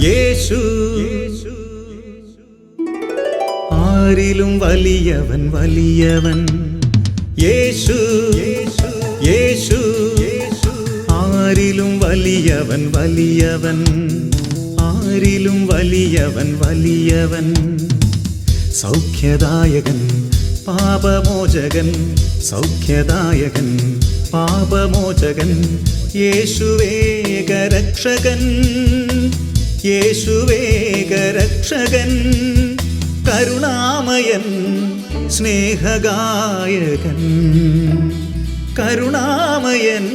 യേശു ആരിലും വലിയവൻ വലിയവൻ. യേശു യേശു ആരിലും വലിയവൻ വലിയവൻ. ആരിലും വലിയവൻ വലിയവൻ. സൗഖ്യദായകൻ പാപമോചകൻ. സൗഖ്യദായകൻ പാപമോചകൻ. യേശുവേകരക്ഷകൻ. യേശുവേകരക്ഷകൻ. കരുണാമയൻ സ്നേഹഗായകൻ. കരുണാമയൻ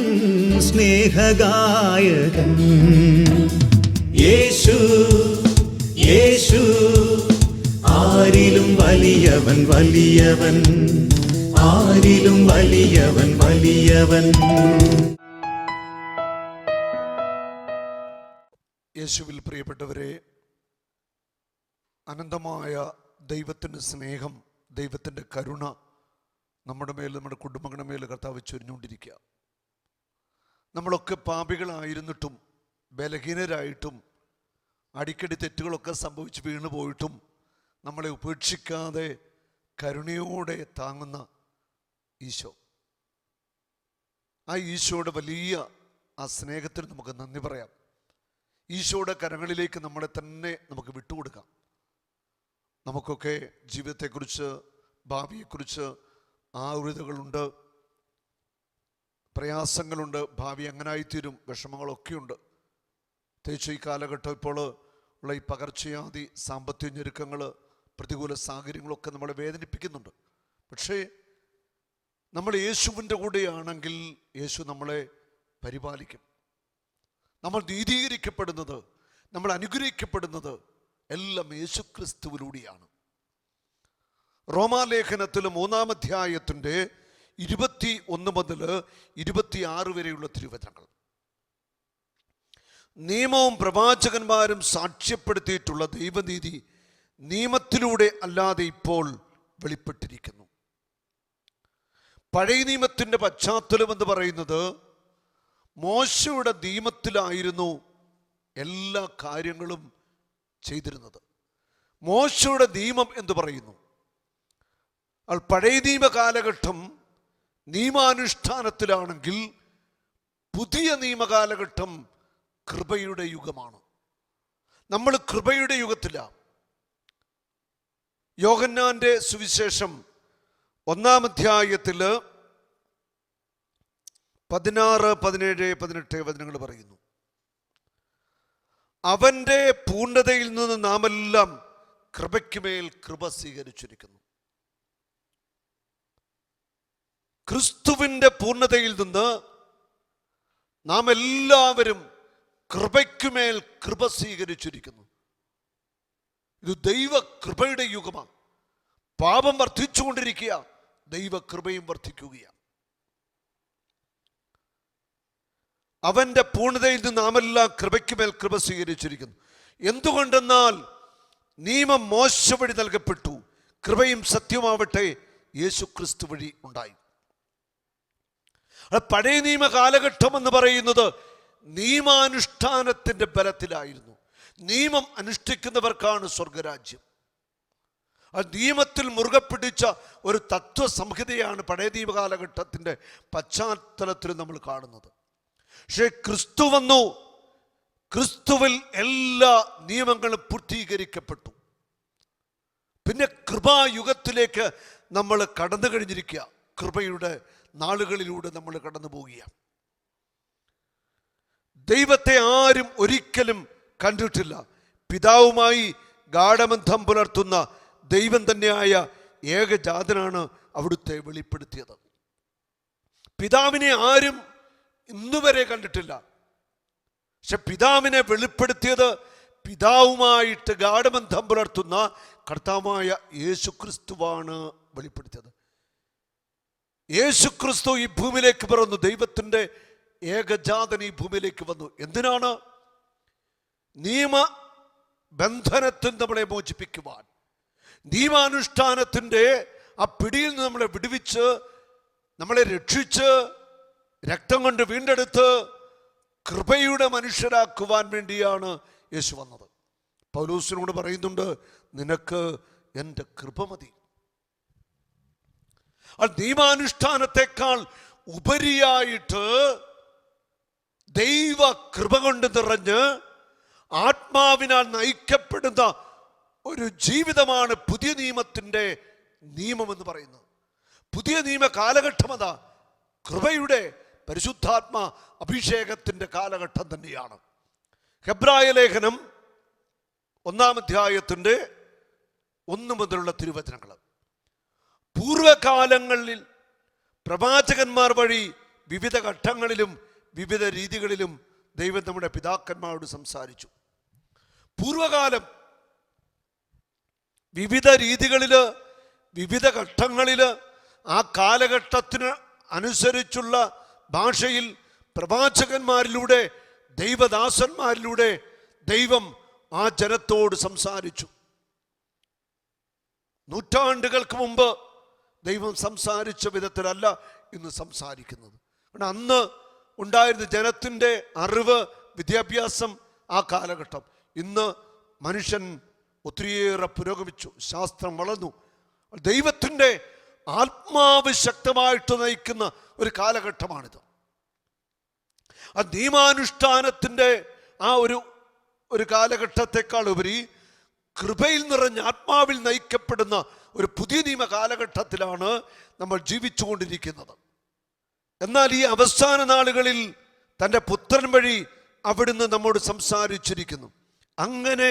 സ്നേഹഗായകൻ. യേശു യേശു ആരിലും വലിയവൻ വലിയവൻ. ആരിലും വലിയവൻ വലിയവൻ. യേശുവിൽ പ്രിയപ്പെട്ടവരെ, അനന്തമായ ദൈവത്തിൻ്റെ സ്നേഹം, ദൈവത്തിൻ്റെ കരുണ നമ്മുടെ മേൽ, നമ്മുടെ കുടുംബങ്ങളുടെ മേൽ കർത്താവ് ചൊരിഞ്ഞുകൊണ്ടിരിക്കുക. നമ്മളൊക്കെ പാപികളായിരുന്നിട്ടും ബലഹീനരായിട്ടും അടിക്കടി തെറ്റുകളൊക്കെ സംഭവിച്ച് വീണു പോയിട്ടും നമ്മളെ ഉപേക്ഷിക്കാതെ കരുണയോടെ താങ്ങുന്ന ഈശോ, ആ ഈശോയുടെ വലിയ ആ സ്നേഹത്തിന് നമുക്ക് നന്ദി പറയാം. ഈശോയുടെ കരങ്ങളിലേക്ക് നമ്മളെ തന്നെ നമുക്ക് വിട്ടുകൊടുക്കാം. നമുക്കൊക്കെ ജീവിതത്തെക്കുറിച്ച്, ഭാവിയെക്കുറിച്ച് ആകുലതകളുണ്ട്, പ്രയാസങ്ങളുണ്ട്. ഭാവി എങ്ങനായിത്തീരും, വിഷമങ്ങളൊക്കെയുണ്ട്. പ്രത്യേകിച്ച് ഈ കാലഘട്ടം ഇപ്പോൾ ഉള്ള ഈ പകർച്ചവ്യാധി, സാമ്പത്തിക ഞെരുക്കങ്ങൾ, പ്രതികൂല സാഹചര്യങ്ങളൊക്കെ നമ്മളെ വേദനിപ്പിക്കുന്നുണ്ട്. പക്ഷേ നമ്മൾ യേശുവിൻ്റെ കൂടെയാണെങ്കിൽ യേശു നമ്മളെ പരിപാലിക്കും. നമ്മൾ നീതീകരിക്കപ്പെടുന്നത്, നമ്മൾ അനുഗ്രഹിക്കപ്പെടുന്നത് എല്ലാം യേശുക്രിസ്തുവിലൂടെയാണ്. റോമാലേഖനത്തിൽ 3-ാം അധ്യായത്തിൻ്റെ 21 മുതൽ 26 വരെയുള്ള തിരുവചനങ്ങൾ. നിയമവും പ്രവാചകന്മാരും സാക്ഷ്യപ്പെടുത്തിയിട്ടുള്ള ദൈവനീതി നിയമത്തിലൂടെ അല്ലാതെ ഇപ്പോൾ വെളിപ്പെട്ടിരിക്കുന്നു. പഴയ നിയമത്തിൻ്റെ പശ്ചാത്തലം എന്ന് പറയുന്നത് മോശയുടെ നിയമത്തിലായിരുന്നു എല്ലാ കാര്യങ്ങളും ചെയ്തിരുന്നത്. മോശയുടെ നിയമം എന്ന് പറയുന്നു. പഴയ നിയമ കാലഘട്ടം നിയമാനുഷ്ഠാനത്തിലാണെങ്കിൽ പുതിയ നിയമകാലഘട്ടം കൃപയുടെ യുഗമാണ്. നമ്മൾ കൃപയുടെ യുഗത്തിലാണ്. യോഹന്നാന്റെ സുവിശേഷം 1-ാം അധ്യായത്തിൽ 16, 17, 18 വചനങ്ങൾ പറയുന്നു. അവൻ്റെ പൂർണ്ണതയിൽ നിന്ന് നാമെല്ലാം കൃപയ്ക്കുമേൽ കൃപ സ്വീകരിച്ചിരിക്കുന്നു. ക്രിസ്തുവിൻ്റെ പൂർണ്ണതയിൽ നിന്ന് നാം എല്ലാവരും കൃപയ്ക്കുമേൽ കൃപ സ്വീകരിച്ചിരിക്കുന്നു. ഇത് ദൈവ കൃപയുടെ യുഗമാണ്. പാപം വർദ്ധിച്ചുകൊണ്ടിരിക്കുക, ദൈവകൃപയും വർദ്ധിക്കുകയാണ്. അവൻ്റെ പൂർണ്ണതയിൽ നിന്ന് നാമെല്ലാം കൃപയ്ക്കുമേൽ കൃപ സ്വീകരിച്ചിരിക്കുന്നു. എന്തുകൊണ്ടെന്നാൽ നിയമം മോശ വഴി നൽകപ്പെട്ടു, കൃപയും സത്യമാവട്ടെ യേശു ക്രിസ്തു വഴി ഉണ്ടായി. പഴയ നിയമ കാലഘട്ടം എന്ന് പറയുന്നത് നിയമാനുഷ്ഠാനത്തിൻ്റെ ബലത്തിലായിരുന്നു. നിയമം അനുഷ്ഠിക്കുന്നവർക്കാണ് സ്വർഗരാജ്യം. ആ നിയമത്തിൽ മുറുകെ പിടിച്ച ഒരു തത്വസംഹിതയാണ് പഴയ നിയമ കാലഘട്ടത്തിൻ്റെ പശ്ചാത്തലത്തിൽ നമ്മൾ കാണുന്നത്. പക്ഷേ ക്രിസ്തു വന്നു, ക്രിസ്തുവിൽ എല്ലാ നിയമങ്ങളും പൂർത്തീകരിക്കപ്പെട്ടു. പിന്നെ കൃപായുഗത്തിലേക്ക് നമ്മൾ കടന്നു കഴിഞ്ഞിരിക്കുക. കൃപയുടെ നാളുകളിലൂടെ നമ്മൾ കടന്നു പോവുകയാണ്. ദൈവത്തെ ആരും ഒരിക്കലും കണ്ടിട്ടില്ല. പിതാവുമായി ഗാഢബന്ധം പുലർത്തുന്ന ദൈവം തന്നെയായ ഏകജാതനാണ് അവിടുത്തെ വെളിപ്പെടുത്തിയത്. പിതാവിനെ ആരും ഇന്നുവരെ കണ്ടിട്ടില്ല. പക്ഷെ പിതാവിനെ വെളിപ്പെടുത്തിയത് പിതാവുമായിട്ട് ഗാഢബന്ധം പുലർത്തുന്ന കർത്താവായ യേശുക്രിസ്തുവാണ് വെളിപ്പെടുത്തിയത്. യേശുക്രിസ്തു ഈ ഭൂമിയിലേക്ക് പിറന്നു. ദൈവത്തിൻ്റെ ഏകജാതൻ ഈ ഭൂമിയിലേക്ക് വന്നു. എന്തിനാണ്? നിയമ ബന്ധനത്തിൽ നമ്മളെ മോചിപ്പിക്കുവാൻ, നിയമാനുഷ്ഠാനത്തിൻ്റെ ആ പിടിയിൽ നിന്ന് നമ്മളെ വിടുവിച്ച്, നമ്മളെ രക്ഷിച്ച്, രക്തം കൊണ്ട് വീണ്ടെടുത്ത് കൃപയുടെ മനുഷ്യരാക്കുവാൻ വേണ്ടിയാണ് യേശു വന്നത്. പൗലോസിനോട് പറയുന്നുണ്ട്, നിനക്ക് എൻ്റെ കൃപ മതി. നിയമാനുഷ്ഠാനത്തെക്കാൾ ഉപരിയായിട്ട് ദൈവ കൃപ കൊണ്ട് നിറഞ്ഞ് ആത്മാവിനാൽ നയിക്കപ്പെടുന്ന ഒരു ജീവിതമാണ് പുതിയ നിയമത്തിൻ്റെ നിയമം എന്ന് പറയുന്നത്. പുതിയ നിയമ കാലഘട്ടം അതാ കൃപയുടെ പരിശുദ്ധാത്മ അഭിഷേകത്തിൻ്റെ കാലഘട്ടം തന്നെയാണ്. ഹെബ്രായ ലേഖനം 1-ാം അധ്യായത്തിൻ്റെ 1 മുതലുള്ള തിരുവചനങ്ങൾ. പൂർവകാലങ്ങളിൽ പ്രവാചകന്മാർ വഴി വിവിധ ഘട്ടങ്ങളിലും വിവിധ രീതികളിലും ദൈവം നമ്മുടെ പിതാക്കന്മാരോട് സംസാരിച്ചു. പൂർവകാലം വിവിധ രീതികളിൽ വിവിധ ഘട്ടങ്ങളിൽ ആ കാലഘട്ടത്തിന് അനുസരിച്ചുള്ള ഭാഷയിൽ പ്രവാചകന്മാരിലൂടെ ദൈവദാസന്മാരിലൂടെ ദൈവം ആ ജനത്തോട് സംസാരിച്ചു. നൂറ്റാണ്ടുകൾക്ക് മുമ്പ് ദൈവം സംസാരിച്ച വിധത്തിലല്ല ഇന്ന് സംസാരിക്കുന്നത്. അന്ന് ഉണ്ടായിരുന്ന ജനത്തിൻ്റെ അറിവ്, വിദ്യാഭ്യാസം, ആ കാലഘട്ടം. ഇന്ന് മനുഷ്യൻ ഒത്തിരിയേറെ പുരോഗമിച്ചു, ശാസ്ത്രം വളർന്നു. ദൈവത്തിൻ്റെ ആത്മാവ് ശക്തമായിട്ട് നയിക്കുന്ന ഒരു കാലഘട്ടമാണിത്. ആ നിയമാനുഷ്ഠാനത്തിൻ്റെ ആ ഒരു കാലഘട്ടത്തെക്കാൾ ഉപരി കൃപയിൽ നിറഞ്ഞ ആത്മാവിൽ നയിക്കപ്പെടുന്ന ഒരു പുതിയ നിയമ കാലഘട്ടത്തിലാണ് നമ്മൾ ജീവിച്ചുകൊണ്ടിരിക്കുന്നത്. എന്നാൽ ഈ അവസാന നാളുകളിൽ തൻ്റെ പുത്രൻ വഴി അവിടുന്ന് നമ്മോട് സംസാരിച്ചിരിക്കുന്നു. അങ്ങനെ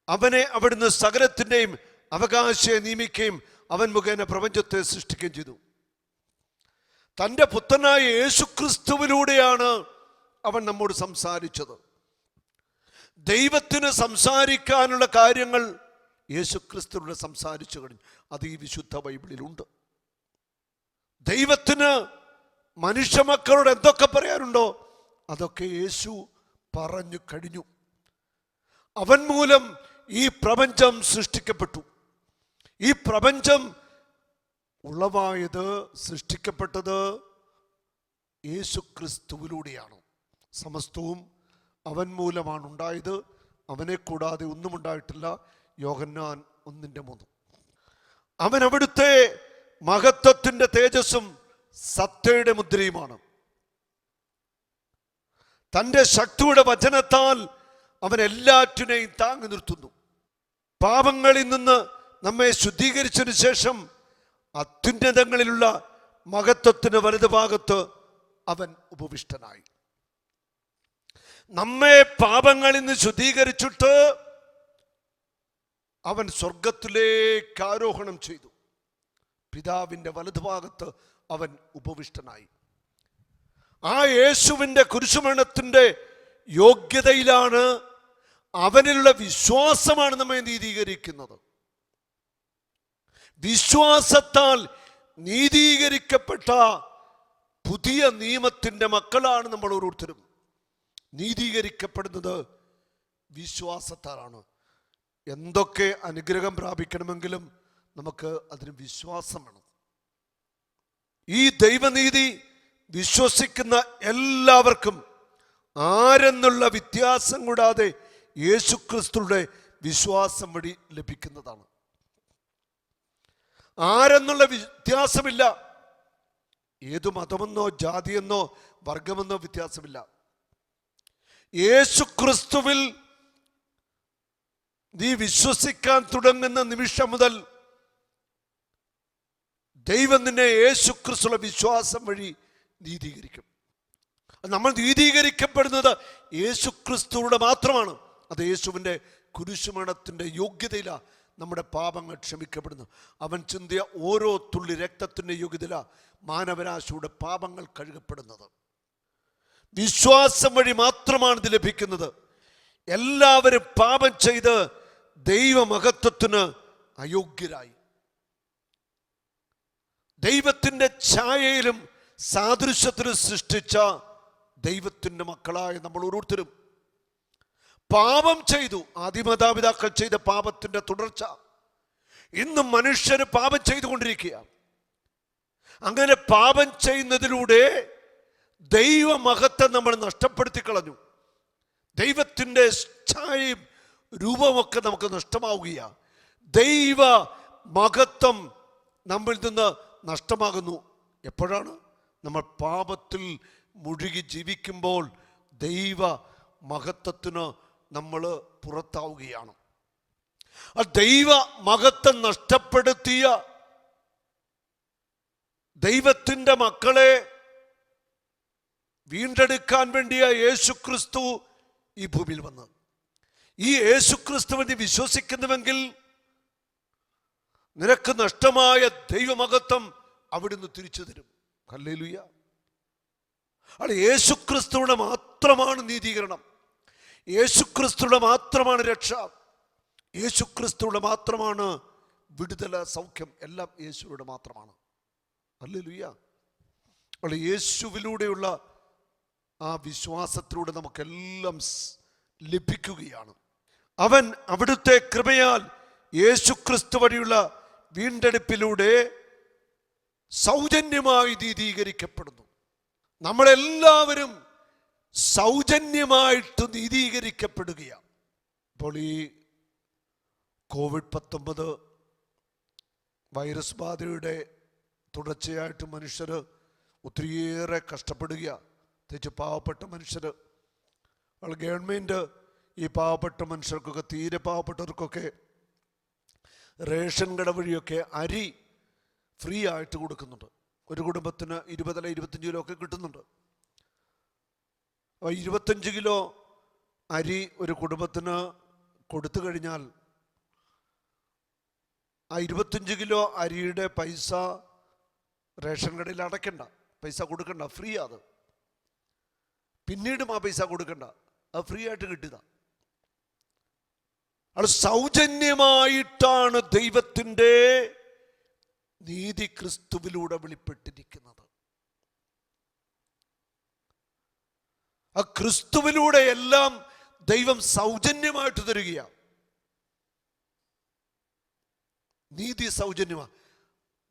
അവനെ അവിടുന്ന് സകലത്തിൻ്റെയും അവകാശയെ നിയമിക്കുകയും അവൻ മുഖേന പ്രപഞ്ചത്തെ സൃഷ്ടിക്കുകയും ചെയ്തു. തൻ്റെ പുത്രനായ യേശുക്രിസ്തുവിലൂടെയാണ് അവൻ നമ്മോട് സംസാരിച്ചത്. ദൈവത്തിന് സംസാരിക്കാനുള്ള കാര്യങ്ങൾ യേശുക്രിസ്തുവിലൂടെ സംസാരിച്ചു കഴിഞ്ഞു. അത് ഈ വിശുദ്ധ ബൈബിളിലുണ്ട്. ദൈവത്തിന് മനുഷ്യമക്കളോട് എന്തൊക്കെ പറയാനുണ്ടോ അതൊക്കെ യേശു പറഞ്ഞു കഴിഞ്ഞു. അവൻ മൂലം ഈ പ്രപഞ്ചം സൃഷ്ടിക്കപ്പെട്ടു. ഈ പ്രപഞ്ചം ഉളവായത്, സൃഷ്ടിക്കപ്പെട്ടത് യേശുക്രിസ്തുവിലൂടെയാണ്. സമസ്തവും അവൻ മൂലമാണ് ഉണ്ടായത്, അവനെ കൂടാതെ ഒന്നും ഉണ്ടായിട്ടില്ല. യോഹന്നാൻ 1:3. അവൻ അവിടുത്തെ മഹത്വത്തിൻ്റെ തേജസ്സും സത്തയുടെ മുദ്രയുമാണ്. തൻ്റെ ശക്തിയുടെ വചനത്താൽ അവൻ എല്ലാറ്റിനെയും താങ്ങി നിർത്തുന്നു. പാപങ്ങളിൽ നിന്ന് നമ്മെ ശുദ്ധീകരിച്ചതിന് ശേഷം അത്യുന്നതങ്ങളിലുള്ള മഹത്വത്തിന് വലതുഭാഗത്ത് അവൻ ഉപവിഷ്ടനായി. നമ്മെ പാപങ്ങളിൽ നിന്ന് ശുദ്ധീകരിച്ചിട്ട് അവൻ സ്വർഗത്തിലേക്ക് ആരോഹണം ചെയ്തു. പിതാവിൻ്റെ വലതുഭാഗത്ത് അവൻ ഉപവിഷ്ടനായി. ആ യേശുവിൻ്റെ കുരിശുമരണത്തിൻ്റെ യോഗ്യതയിലാണ്, അവനിലുള്ള വിശ്വാസമാണ് നമ്മെ നീതീകരിക്കുന്നത്. വിശ്വാസത്താൽ നീതീകരിക്കപ്പെട്ട പുതിയ നിയമത്തിൻ്റെ മക്കളാണ് നമ്മൾ ഓരോരുത്തരും. നീതീകരിക്കപ്പെടുന്നത് വിശ്വാസത്താലാണ്. എന്തൊക്കെ അനുഗ്രഹം പ്രാപിക്കണമെങ്കിലും നമുക്ക് അതിന് വിശ്വാസം വേണം. ഈ ദൈവനീതി വിശ്വസിക്കുന്ന എല്ലാവർക്കും ആരെന്നുള്ള വ്യത്യാസം കൂടാതെ യേശുക്രിസ്തുവിന്റെ വിശ്വാസം വഴി ലഭിക്കുന്നതാണ്. ആരെന്നുള്ള വ്യത്യാസമില്ല. ഏതു മതമെന്നോ ജാതിയെന്നോ വർഗമെന്നോ വ്യത്യാസമില്ല. യേശുക്രിസ്തുവിൽ നീ വിശ്വസിക്കാൻ തുടങ്ങുന്ന നിമിഷം മുതൽ ദൈവം നിന്നെ യേശുക്രിസ്തുവിന്റെ വിശ്വാസം വഴി നീതീകരിക്കും. നമ്മൾ നീതീകരിക്കപ്പെടുന്നത് യേശുക്രിസ്തുവിലൂടെ മാത്രമാണ്. അത് യേശുവിൻ്റെ കുരിശുമരണത്തിൻ്റെ യോഗ്യതയിലാണ് നമ്മുടെ പാപങ്ങൾ ക്ഷമിക്കപ്പെടുന്നു. അവൻ ചിന്തിയ ഓരോ തുള്ളി രക്തത്തിൻ്റെ യോഗ്യതയിലാണ് മാനവരാശിയുടെ പാപങ്ങൾ കഴുകപ്പെടുന്നത്. വിശ്വാസം വഴി മാത്രമാണ് ഇത് ലഭിക്കുന്നത്. എല്ലാവരും പാപം ചെയ്ത് ദൈവമഹത്വത്തിന് അയോഗ്യരായി. ദൈവത്തിൻ്റെ ഛായയിലും സാദൃശ്യത്തിലും സൃഷ്ടിച്ച ദൈവത്തിൻ്റെ മക്കളായ നമ്മൾ ഓരോരുത്തരും പാപം ചെയ്തു. ആദിമാതാപിതാക്കൾ ചെയ്ത പാപത്തിൻ്റെ തുടർച്ച ഇന്നും മനുഷ്യന് പാപം ചെയ്തുകൊണ്ടിരിക്കുക. അങ്ങനെ പാപം ചെയ്യുന്നതിലൂടെ ദൈവമഹത്വം നമ്മൾ നഷ്ടപ്പെടുത്തി കളഞ്ഞു. ദൈവത്തിൻ്റെ ഛായയും രൂപമൊക്കെ നമുക്ക് നഷ്ടമാവുകയാണ്. ദൈവ മഹത്വം നമ്മിൽ നിന്ന് നഷ്ടമാകുന്നു. എപ്പോഴാണ്? നമ്മൾ പാപത്തിൽ മുഴുകി ജീവിക്കുമ്പോൾ ദൈവ മഹത്വത്തിന് നമ്മൾ പുറത്താവുകയാണ്. ആ ദൈവ മഹത്വം നഷ്ടപ്പെടുത്തിയ ദൈവത്തിൻ്റെ മക്കളെ വീണ്ടെടുക്കാൻ വേണ്ടിയ യേശുക്രിസ്തു ഈ ഭൂമിയിൽ വന്നത്. ഈ യേശുക്രിസ്തുവിനെ വിശ്വസിക്കുന്നുവെങ്കിൽ നിനക്ക് നഷ്ടമായ ദൈവമഹത്വം അവിടുന്ന് തിരിച്ചു തരും. ഹല്ലേലൂയ. അവിടെ യേശുക്രിസ്തുവിടെ മാത്രമാണ് നീതീകരണം, യേശുക്രിസ്തുവിടെ മാത്രമാണ് രക്ഷ, യേശുക്രിസ്തുവിടെ മാത്രമാണ് വിടുതല, സൗഖ്യം. എല്ലാം യേശുവിടെ മാത്രമാണ്. ഹല്ലേലൂയ. അവിടെ യേശുവിലൂടെയുള്ള ആ വിശ്വാസത്തിലൂടെ നമുക്കെല്ലാം ലഭിക്കുകയാണ്. അവൻ അവിടുത്തെ കൃപയാൽ യേശുക്രിസ്തു വഴിയുള്ള വീണ്ടെടുപ്പിലൂടെ സൗജന്യമായി നീതീകരിക്കപ്പെടുന്നു. നമ്മളെല്ലാവരും സൗജന്യമായിട്ട് നീതീകരിക്കപ്പെടുകയാണ്. ഇപ്പോൾ ഈ കോവിഡ്-19 വൈറസ് ബാധയുടെ തുടർച്ചയായിട്ട് മനുഷ്യർ ഒത്തിരിയേറെ കഷ്ടപ്പെടുകയാണ്. പ്രത്യേകിച്ച് പാവപ്പെട്ട മനുഷ്യർ. ഗവൺമെൻറ് ഈ പാവപ്പെട്ട മനുഷ്യർക്കൊക്കെ, തീരെ പാവപ്പെട്ടവർക്കൊക്കെ റേഷൻ കട വഴിയൊക്കെ അരി ഫ്രീ ആയിട്ട് കൊടുക്കുന്നുണ്ട്. ഒരു കുടുംബത്തിന് 20 അല്ല 25 കിലോ ഒക്കെ കിട്ടുന്നുണ്ട്. അപ്പോൾ 25 കിലോ അരി ഒരു കുടുംബത്തിന് കൊടുത്തു കഴിഞ്ഞാൽ ആ 25 കിലോ അരിയുടെ പൈസ റേഷൻ കടയിൽ അടയ്ക്കണ്ട, പൈസ കൊടുക്കണ്ട, ഫ്രീ. അത് പിന്നീടും ആ പൈസ കൊടുക്കണ്ട, അത് ഫ്രീ ആയിട്ട് കിട്ടിയതാണ്. അത് സൗജന്യമായിട്ടാണ് ദൈവത്തിൻ്റെ നീതി ക്രിസ്തുവിലൂടെ വെളിപ്പെട്ടിരിക്കുന്നത്. ആ ക്രിസ്തുവിലൂടെ എല്ലാം ദൈവം സൗജന്യമായിട്ട് തരികയാണ്. നീതി സൗജന്യമാണ്.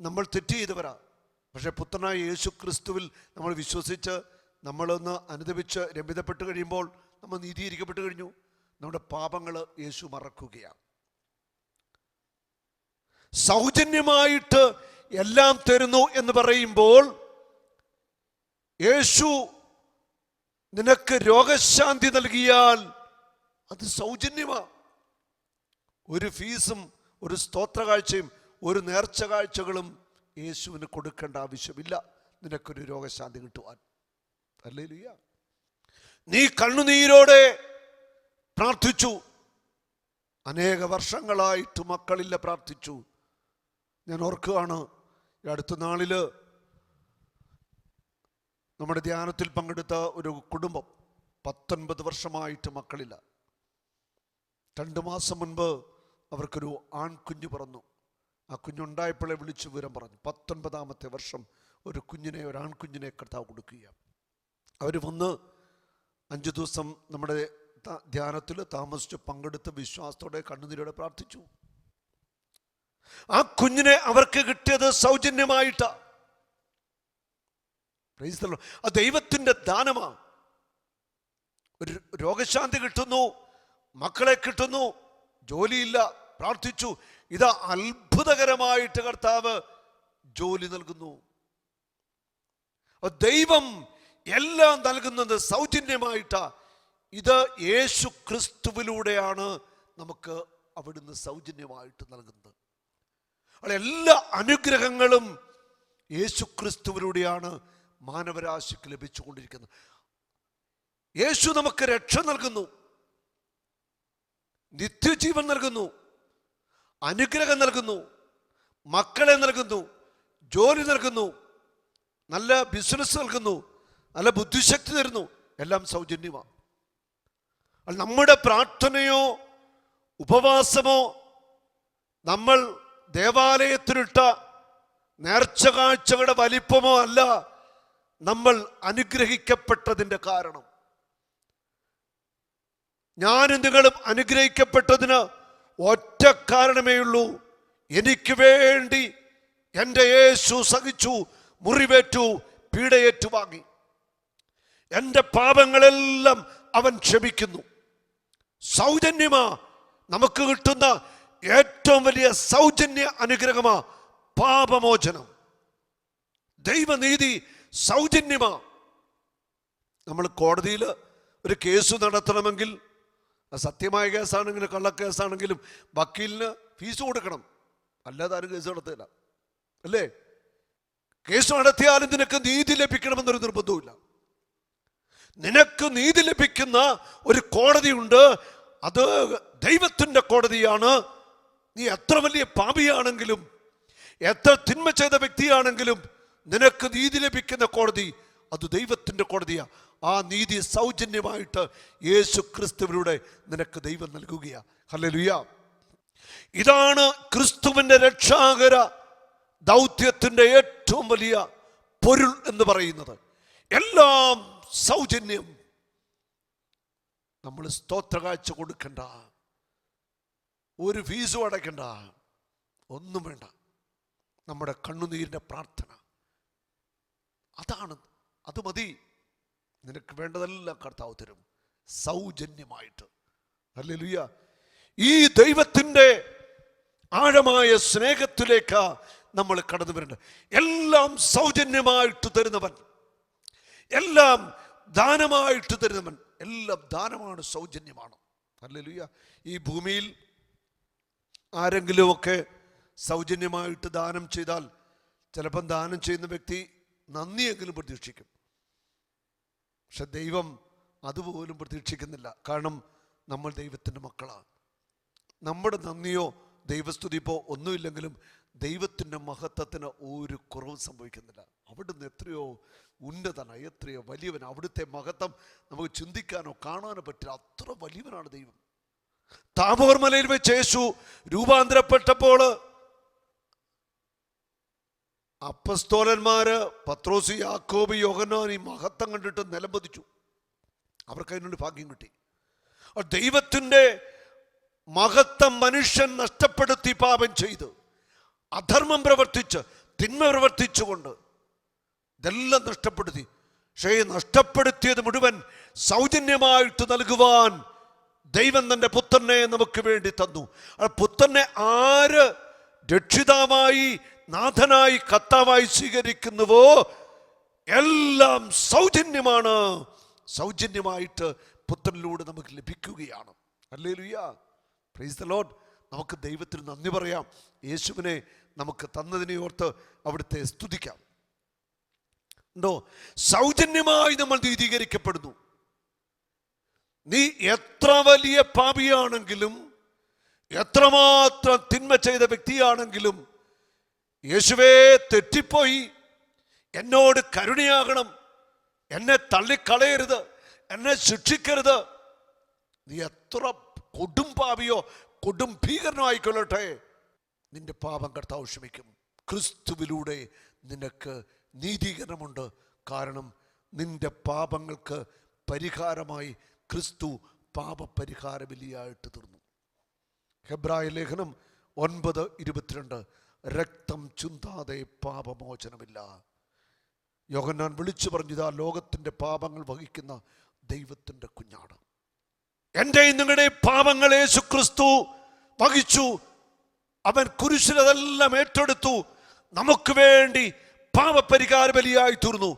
നമ്മൾ തെറ്റ് ചെയ്തവരാ, പക്ഷെ പുത്രനായ യേശു ക്രിസ്തുവിൽ നമ്മൾ വിശ്വസിച്ച് നമ്മളൊന്ന് അനുദപിച്ച് രമ്യതപ്പെട്ട് കഴിയുമ്പോൾ നമ്മൾ നീതീകരിക്കപ്പെട്ട് കഴിഞ്ഞു. നമ്മുടെ പാപങ്ങൾ യേശു മറക്കുകയാണ്. സൗജന്യമായിട്ട് എല്ലാം തരുന്നു എന്ന് പറയുമ്പോൾ, യേശു നിനക്ക് രോഗശാന്തി നൽകിയാൽ അത് സൗജന്യമാണ്. ഒരു ഫീസും ഒരു സ്തോത്രകാഴ്ചയും ഒരു നേർച്ച കാഴ്ചകളും യേശുവിന് കൊടുക്കേണ്ട ആവശ്യമില്ല നിനക്കൊരു രോഗശാന്തി കിട്ടുവാൻ. ഹല്ലേലൂയ. നീ കണ്ണുനീരോടെ പ്രാർത്ഥിച്ചു, അനേക വർഷങ്ങളായിട്ട് മക്കളില്ല, പ്രാർത്ഥിച്ചു. ഞാൻ ഓർക്കുകയാണ്, ഈ അടുത്ത നാളിൽ നമ്മുടെ ധ്യാനത്തിൽ പങ്കെടുത്ത ഒരു കുടുംബം 19 വർഷമായിട്ട് മക്കളില്ല. 2 മാസം മുൻപ് അവർക്കൊരു ആൺകുഞ്ഞ് പിറന്നു. ആ കുഞ്ഞുണ്ടായപ്പോഴേ വിളിച്ചു വിവരം പറഞ്ഞു. 19ാമത്തെ വർഷം ഒരു ആൺകുഞ്ഞിനെ കർത്താവ് കൊടുക്കുകയാണ്. അവർ വന്ന് 5 ദിവസം നമ്മുടെ ധ്യാനത്തിൽ താമസിച്ച് പങ്കെടുത്ത് വിശ്വാസത്തോടെ കണ്ണുനീരോടെ പ്രാർത്ഥിച്ചു. ആ കുഞ്ഞിനെ അവർക്ക് കിട്ടിയത് സൗജന്യമായിട്ടാണ്. ആ ദൈവത്തിൻ്റെ ദാനമാണ്. ഒരു രോഗശാന്തി കിട്ടുന്നു, മക്കളെ കിട്ടുന്നു, ജോലിയില്ല, പ്രാർത്ഥിച്ചു. ഇതാ അത്ഭുതകരമായിട്ട് കർത്താവ് ജോലി നൽകുന്നു. ദൈവം എല്ലാം നൽകുന്നത് സൗജന്യമായിട്ടാ. ഇത് യേശു ക്രിസ്തുവിലൂടെയാണ് നമുക്ക് അവിടുന്ന് സൗജന്യമായിട്ട് നൽകുന്നത്. അവിടെ എല്ലാ അനുഗ്രഹങ്ങളും യേശു ക്രിസ്തുവിലൂടെയാണ് മാനവരാശിക്ക് ലഭിച്ചുകൊണ്ടിരിക്കുന്നത്. യേശു നമുക്ക് രക്ഷ നൽകുന്നു, നിത്യജീവൻ നൽകുന്നു, അനുഗ്രഹം നൽകുന്നു, മക്കളെ നൽകുന്നു, ജോലി നൽകുന്നു, നല്ല ബിസിനസ് നൽകുന്നു, നല്ല ബുദ്ധിശക്തി തരുന്നു. എല്ലാം സൗജന്യമാണ്. നമ്മുടെ പ്രാർത്ഥനയോ ഉപവാസമോ നമ്മൾ ദേവാലയത്തിലിട്ട നേർച്ച കാഴ്ചകളുടെ വലിപ്പമോ അല്ല നമ്മൾ അനുഗ്രഹിക്കപ്പെട്ടതിൻ്റെ കാരണം. ഞാനും നിങ്ങളും അനുഗ്രഹിക്കപ്പെട്ടതിന് ഒറ്റ കാരണമേ ഉള്ളൂ. എനിക്ക് വേണ്ടി എൻ്റെ യേശു സഹിച്ചു, മുറിവേറ്റു, പീഡയേറ്റു വാങ്ങി. എൻ്റെ പാപങ്ങളെല്ലാം അവൻ ക്ഷമിക്കുന്നു. സൗജന്യമാ നമുക്ക് കിട്ടുന്ന ഏറ്റവും വലിയ സൗജന്യ അനുഗ്രഹമാ പാപമോചനം. ദൈവനീതി സൗജന്യമാ. നമ്മൾ കോടതിയിൽ ഒരു കേസ് നടത്തണമെങ്കിൽ, സത്യമായ കേസാണെങ്കിലും കള്ളക്കേസാണെങ്കിലും വക്കീലിന് ഫീസ് കൊടുക്കണം, അല്ലാതെ ആരും കേസ് നടത്തില്ല, അല്ലേ? കേസ് നടത്തിയാലും നിനക്ക് നീതി ലഭിക്കണമെന്നൊരു നിർബന്ധവുമില്ല. നിനക്ക് നീതി ലഭിക്കുന്ന ഒരു കോടതിയുണ്ട്, അത് ദൈവത്തിൻ്റെ കോടതിയാണ്. നീ എത്ര വലിയ പാപിയാണെങ്കിലും, എത്ര തിന്മ ചെയ്ത വ്യക്തിയാണെങ്കിലും നിനക്ക് നീതി ലഭിക്കുന്ന കോടതി അത് ദൈവത്തിൻ്റെ കോടതിയാണ്. ആ നീതി സൗജന്യമായിട്ട് യേശു ക്രിസ്തുവിലൂടെ നിനക്ക് ദൈവം നൽകുകയാണ്. ഹല്ലേലൂയ. ഇതാണ് ക്രിസ്തുവിൻ്റെ രക്ഷാകര ദൗത്യത്തിൻ്റെ ഏറ്റവും വലിയ പൊരുൾ എന്ന് പറയുന്നത്. എല്ലാം സൗജന്യം. നമ്മൾ സ്തോത്രകാഴ്ച കൊടുക്കണ്ട, ഒരു ഫീസും അടയ്ക്കണ്ട, ഒന്നും വേണ്ട. നമ്മുടെ കണ്ണുനീരിൻ്റെ പ്രാർത്ഥന അതാണ്, അത് മതി. നിനക്ക് വേണ്ടതെല്ലാം കർത്താവ് തരും സൗജന്യമായിട്ട്. ഹല്ലേലൂയ. ഈ ദൈവത്തിൻ്റെ ആഴമായ സ്നേഹത്തിലേക്ക് നമ്മൾ കടന്നു വരേണ്ടത്. എല്ലാം സൗജന്യമായിട്ട് തരുന്നവൻ, എല്ലാം ദാനമായിട്ട് തരുന്നവൻ. എല്ലാം ദാനമാണ്, സൗജന്യമാണ്. ഹല്ലേലൂയ. ഈ ഭൂമിയിൽ ആരെങ്കിലുമൊക്കെ സൗജന്യമായിട്ട് ദാനം ചെയ്താൽ ചിലപ്പം ദാനം ചെയ്യുന്ന വ്യക്തി നന്ദിയെങ്കിലും പ്രതീക്ഷിക്കും. പക്ഷെ ദൈവം അതുപോലും പ്രതീക്ഷിക്കുന്നില്ല. കാരണം നമ്മൾ ദൈവത്തിൻ്റെ മക്കളാണ്. നമ്മുടെ നന്ദിയോ ദൈവസ്തുതിപ്പോ ഒന്നുമില്ലെങ്കിലും ദൈവത്തിൻ്റെ മഹത്വത്തിന് ഒരു കുറവും സംഭവിക്കുന്നില്ല. അവിടുന്ന് എത്രയോ ഉന്നതനാണ്, എത്രയോ വലിയവൻ. അവിടുത്തെ മഹത്വം നമുക്ക് ചിന്തിക്കാനോ കാണാനോ പറ്റില്ല. അത്ര വലിയവനാണ് ദൈവം. താബോർ മലയിൽ വെച്ച് യേശു രൂപാന്തരപ്പെട്ടപ്പോൾ അപ്പസ്തോലന്മാര് പത്രോസ്, യാക്കോബ്, യോഹന്നാൻ ഈ മഹത്വം കണ്ടിട്ട് നിലംപതിച്ചു. അവർക്ക് അതിനുവേണ്ടി ഭാഗ്യം കിട്ടി. ദൈവത്തിൻ്റെ മഹത്വം മനുഷ്യൻ നഷ്ടപ്പെടുത്തി, പാപം ചെയ്ത്, അധർമ്മം പ്രവർത്തിച്ച്, തിന്മ പ്രവർത്തിച്ചുകൊണ്ട് ഇതെല്ലാം നഷ്ടപ്പെടുത്തി. പക്ഷേ നഷ്ടപ്പെടുത്തിയത് മുഴുവൻ സൗജന്യമായിട്ട് നൽകുവാൻ ദൈവം തൻ്റെ പുത്രനെ നമുക്ക് വേണ്ടി തന്നു. ആ പുത്രനെ ആര് രക്ഷിതാവായി, നാഥനായി, കർത്താവായി സ്വീകരിക്കുന്നുവോ എല്ലാം സൗജന്യമാണ്. സൗജന്യമായിട്ട് പുത്രനിലൂടെ നമുക്ക് ലഭിക്കുകയാണ്. ഹല്ലേലൂയ. Praise the Lord. നമുക്ക് ദൈവത്തിന് നന്ദി പറയാം. യേശുവിനെ നമുക്ക് തന്നതിനെ ഓർത്ത് അവിടുത്തെ സ്തുതിക്കാം. ഉണ്ടോ? സൗജന്യമായി നമ്മൾ നീതീകരിക്കപ്പെടുന്നു. നീ എത്ര വലിയ പാപിയാണെങ്കിലും, എത്രമാത്രം തിന്മ ചെയ്ത വ്യക്തിയാണെങ്കിലും, യേശുവേ തെറ്റിപ്പോയി, എന്നോട് കരുണയാകണം, എന്നെ തള്ളിക്കളയരുത്, എന്നെ ശിക്ഷിക്കരുത്. നീ എത്ര കൊടും പാപിയോ കൊടും ഭീകരനോ ആയിക്കൊള്ളട്ടെ, നിന്റെ പാപം കർത്താവ് ക്ഷമിക്കും. ക്രിസ്തുവിലൂടെ നിനക്ക് നീതീകരണമുണ്ട്. കാരണം നിന്റെ പാപങ്ങൾക്ക് പരിഹാരമായി ക്രിസ്തു പാപപരിഹാര ബലിയായിട്ട് തീർന്നു. ഹെബ്രായ ലേഖനം 9:22, രക്തം ചിന്താതെ പാപമോചനമില്ല. യോഹന്നാൻ വിളിച്ചു പറഞ്ഞതാ, ലോകത്തിൻ്റെ പാപങ്ങൾ വഹിക്കുന്ന ദൈവത്തിൻ്റെ കുഞ്ഞാണ്. എൻ്റെയും നിങ്ങളുടെ പാപങ്ങൾ യേശു ക്രിസ്തു വഹിച്ചു. അവൻ കുരിശിലതെല്ലാം ഏറ്റെടുത്തു. നമുക്ക് വേണ്ടി പാപപരിഹാര ബലിയായി തീർന്നു.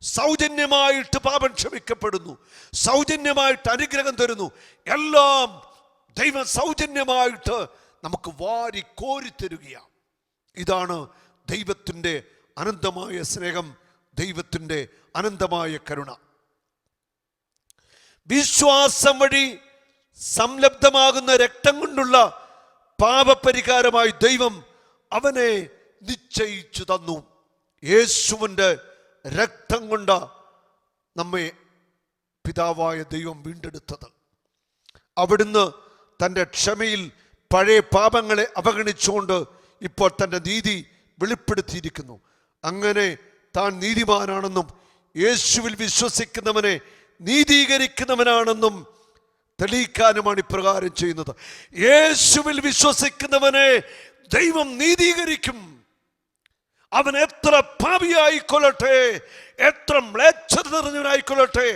സൗജന്യമായിട്ട് പാപം ക്ഷമിക്കപ്പെടുന്നു, സൗജന്യമായിട്ട് അനുഗ്രഹം തരുന്നു. എല്ലാം ദൈവം സൗജന്യമായിട്ട് നമുക്ക് വാരി കോരിത്തരുകയാണ്. ഇതാണ് ദൈവത്തിൻ്റെ അനന്തമായ സ്നേഹം, ദൈവത്തിൻ്റെ അനന്തമായ കരുണ. വിശ്വാസം വഴി സംലബ്ധമാകുന്ന രക്തം കൊണ്ടുള്ള പാപപരിഹാരമായി ദൈവം അവനെ നിശ്ചയിച്ചു തന്നു. യേശുവിൻ്റെ രക്തം കൊണ്ട് നമ്മെ പിതാവായ ദൈവം വീണ്ടെടുത്തത്. അവിടുന്ന് തൻ്റെ ക്ഷമയിൽ പഴയ പാപങ്ങളെ അവഗണിച്ചുകൊണ്ട് ഇപ്പോൾ തൻ്റെ നീതി വെളിപ്പെടുത്തിയിരിക്കുന്നു. അങ്ങനെ താൻ നീതിമാനാണെന്നും യേശുവിൽ വിശ്വസിക്കുന്നവനെ നീതീകരിക്കുന്നവനാണെന്നും തെളിയിക്കാനുമാണ് ഇപ്രകാരം ചെയ്യുന്നത്. യേശുവിൽ വിശ്വസിക്കുന്നവനെ ദൈവം നീതീകരിക്കും. അവൻ എത്ര പാപിയായിക്കൊള്ളട്ടെ, എത്ര മ്ലേച്ഛത നിറഞ്ഞവനായിക്കൊള്ളട്ടെ,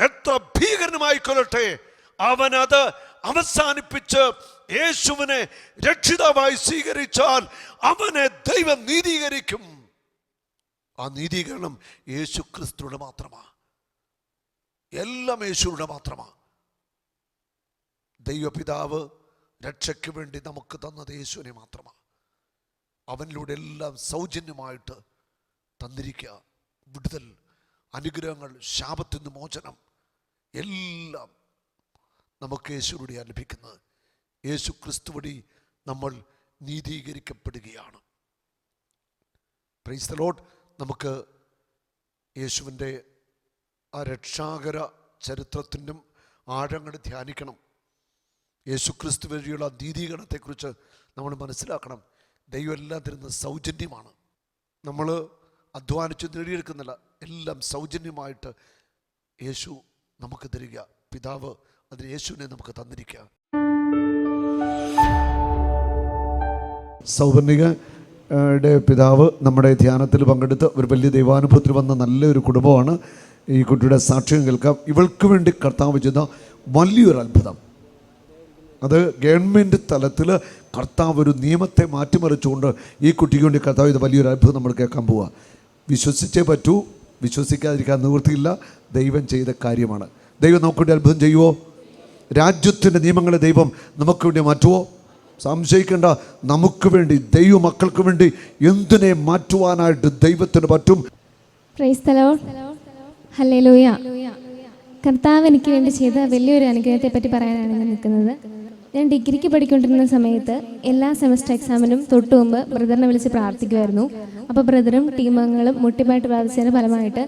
എത്ര ഭീകരനുമായിക്കൊള്ളട്ടെ, അവനത് അവസാനിപ്പിച്ച് യേശുവിനെ രക്ഷിതാവായി സ്വീകരിച്ചാൽ അവനെ ദൈവം നീതീകരിക്കും. ആ നീതീകരണം യേശു ക്രിസ്തുവിടെ മാത്രമാണ്. എല്ലാം യേശുവിടെ മാത്രമാണ്. ദൈവപിതാവ് രക്ഷയ്ക്ക് വേണ്ടി നമുക്ക് തന്നത് യേശുവിനെ മാത്രമാണ്. അവനിലൂടെ എല്ലാം സൗജന്യമായിട്ട് തന്നിരിക്കുക. വിടുതൽ, അനുഗ്രഹങ്ങൾ, ശാപത്തിൽ നിന്ന് മോചനം എല്ലാം നമുക്ക് യേശുവിലൂടെ ലഭിക്കുന്നത്. യേശു ക്രിസ്തു വഴി നമ്മൾ നീതീകരിക്കപ്പെടുകയാണ്. Praise the Lord. നമുക്ക് യേശുവിൻ്റെ ആ രക്ഷാകര ചരിത്രത്തിൻ്റെ ആഴങ്ങൾ ധ്യാനിക്കണം. യേശു ക്രിസ്തു വഴിയുള്ള നീതീകരണത്തെക്കുറിച്ച് നമ്മൾ മനസ്സിലാക്കണം. ദൈവം എല്ലാം തരുന്നത് സൗജന്യമാണ്. നമ്മൾ അധ്വാനിച്ച് നേടിയെടുക്കുന്നില്ല, എല്ലാം സൗജന്യമായിട്ട് യേശു നമുക്ക് തരിക. പിതാവ് അതിന് യേശുവിനെ നമുക്ക് തന്നിരിക്കുക. സൗവർണികയുടെ പിതാവ് നമ്മുടെ ധ്യാനത്തിൽ പങ്കെടുത്ത് ഒരു വലിയ ദൈവാനുഭവത്തിൽ വന്ന നല്ലൊരു കുടുംബമാണ്. ഈ കുട്ടിയുടെ സാക്ഷ്യം കേൾക്കാം. ഇവൾക്ക് വേണ്ടി കർത്താവ് ചെയ്ത വലിയൊരു അത്ഭുതം, അത് ഗവൺമെൻറ് തലത്തിൽ കർത്താവ് ഒരു നിയമത്തെ മാറ്റിമറിച്ചുകൊണ്ട് ഈ കുട്ടിക്ക് വേണ്ടി കർത്താവ് ചെയ്ത വലിയൊരു അത്ഭുതം നമ്മൾ കേൾക്കാൻ പോവുക. വിശ്വസിച്ചേ പറ്റൂ, വിശ്വസിക്കാതിരിക്കാൻ നിവൃത്തിയില്ല. ദൈവം ചെയ്ത കാര്യമാണ്. ദൈവം നമുക്ക് വേണ്ടി അത്ഭുതം ചെയ്യുമോ? രാജ്യത്തിൻ്റെ നിയമങ്ങളെ ദൈവം നമുക്ക് വേണ്ടി മാറ്റുമോ? സംശയിക്കേണ്ട. നമുക്ക് വേണ്ടി, ദൈവ മക്കൾക്ക് വേണ്ടി എന്തിനെ മാറ്റുവാനായിട്ട് ദൈവത്തിന് പറ്റും. Praise the Lord. ഹല്ലേലൂയ. കർത്താവ് എനിക്ക് വേണ്ടി ചെയ്ത വലിയൊരു അനുഗ്രഹത്തെ പറ്റി പറയാനാണ് ഞാൻ നിൽക്കുന്നത്. ഞാൻ ഡിഗ്രിക്ക് പഠിക്കൊണ്ടിരുന്ന സമയത്ത് എല്ലാ സെമസ്റ്റർ എക്സാമിനും തൊട്ട് മുമ്പ് ബ്രദറിനെ വിളിച്ച് പ്രാർത്ഥിക്കുമായിരുന്നു. അപ്പോൾ ബ്രദറും ടീമംഗങ്ങളും മുട്ടിപ്പായിട്ട് പ്രാർത്ഥിച്ചതിന് ഫലമായിട്ട്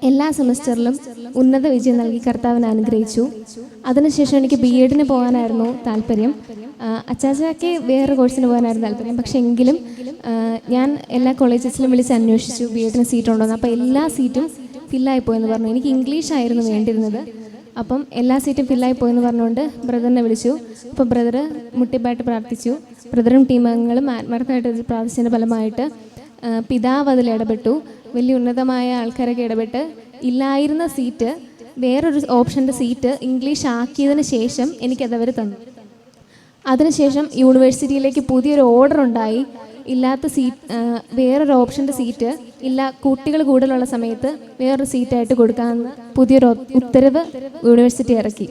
എല്ലാ സെമസ്റ്ററിലും ഉന്നത വിജയം നൽകി കർത്താവിനെ അനുഗ്രഹിച്ചു. അതിനുശേഷം എനിക്ക് BEd പോകാനായിരുന്നു താല്പര്യം. അച്ചാച്ചയ്ക്ക് വേറെ കോഴ്സിന് പോകാനായിരുന്നു താല്പര്യം. പക്ഷേ എങ്കിലും ഞാൻ എല്ലാ കോളേജസിലും വിളിച്ച് അന്വേഷിച്ചു BEd സീറ്റ് ഉണ്ടോയെന്ന്. അപ്പോൾ എല്ലാ സീറ്റും ഫില്ലായി പോയെന്ന് പറഞ്ഞു. എനിക്ക് ഇംഗ്ലീഷ് ആയിരുന്നു വേണ്ടിയിരുന്നത്. അപ്പം എല്ലാ സീറ്റും ഫില്ലായി പോയെന്ന് പറഞ്ഞുകൊണ്ട് ബ്രദറിനെ വിളിച്ചു. അപ്പോൾ ബ്രദർ മുട്ടിപ്പായിട്ട് പ്രാർത്ഥിച്ചു. ബ്രദറും ടീമംഗങ്ങളും ആത്മാർത്ഥമായിട്ട് പ്രാർത്ഥിച്ചതിൻ്റെ ഫലമായിട്ട് പിതാവ് അതിൽ ഇടപെട്ടു. വലിയ ഉന്നതമായ ആൾക്കാരൊക്കെ ഇടപെട്ട് ഇല്ലായിരുന്ന സീറ്റ്, വേറൊരു ഓപ്ഷൻ്റെ സീറ്റ് ഇംഗ്ലീഷ് ആക്കിയതിന് ശേഷം എനിക്കതവർ തന്നു. അതിനുശേഷം യൂണിവേഴ്സിറ്റിയിലേക്ക് പുതിയൊരു ഓർഡർ ഉണ്ടായി. ഇല്ലാത്ത സീറ്റ്, വേറൊരു ഓപ്ഷൻ്റെ സീറ്റ് ഇല്ല, കുട്ടികൾ കൂടുതലുള്ള സമയത്ത് വേറൊരു സീറ്റായിട്ട് കൊടുക്കാമെന്ന് പുതിയൊരു ഉത്തരവ് യൂണിവേഴ്സിറ്റി ഇറക്കി.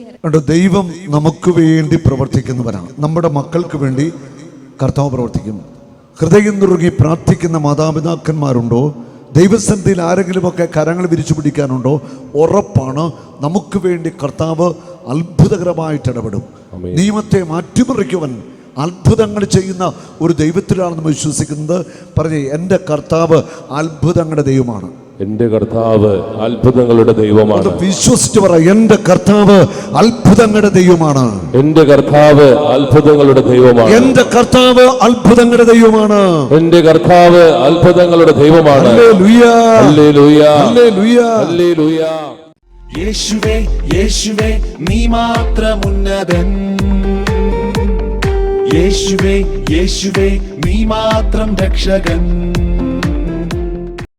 ദൈവം നമുക്ക് വേണ്ടി പ്രവർത്തിക്കുന്നവരാണ്. നമ്മുടെ മക്കൾക്ക് വേണ്ടി കർത്താവ് പ്രവർത്തിക്കും. ഹൃദയം നുറുങ്ങി പ്രാർത്ഥിക്കുന്ന മാതാപിതാക്കന്മാരുണ്ടോ? ദൈവസന്നിധിയിൽ ആരെങ്കിലുമൊക്കെ കരങ്ങൾ വിരിച്ചു പിടിക്കാനുണ്ടോ? ഉറപ്പാണ് നമുക്ക് വേണ്ടി കർത്താവ് അത്ഭുതകരമായിട്ട് ഇടപെടും. നിയമത്തെ മാറ്റിമറിക്കുവൻ അത്ഭുതങ്ങൾ ചെയ്യുന്ന ഒരു ദൈവത്തിലാണ് നമ്മൾ വിശ്വസിക്കുന്നത്. പറഞ്ഞേ, എൻ്റെ കർത്താവ് അത്ഭുതങ്ങളുടെ ദൈവമാണ്. എന്റെ കർത്താവ് അത്ഭുതങ്ങളുടെ ദൈവമാണ്. വിശ്വസിച്ച് പറ, എന്റെ കർത്താവ് അത്ഭുതങ്ങളുടെ ദൈവമാണ്. എന്റെ കർത്താവ് അത്ഭുതങ്ങളുടെ ദൈവമാണ്. എന്റെ കർത്താവ് അത്ഭുതങ്ങളുടെ ദൈവമാണ്. എന്റെ കർത്താവ് അത്ഭുതങ്ങളുടെ ദൈവമാണ്. Hallelujah, hallelujah, hallelujah, hallelujah. യേശുവേ യേശുവേ നീ മാത്രം ഉന്നതൻ. യേശുവേ യേശുവേ നീ മാത്രം രക്ഷകൻ.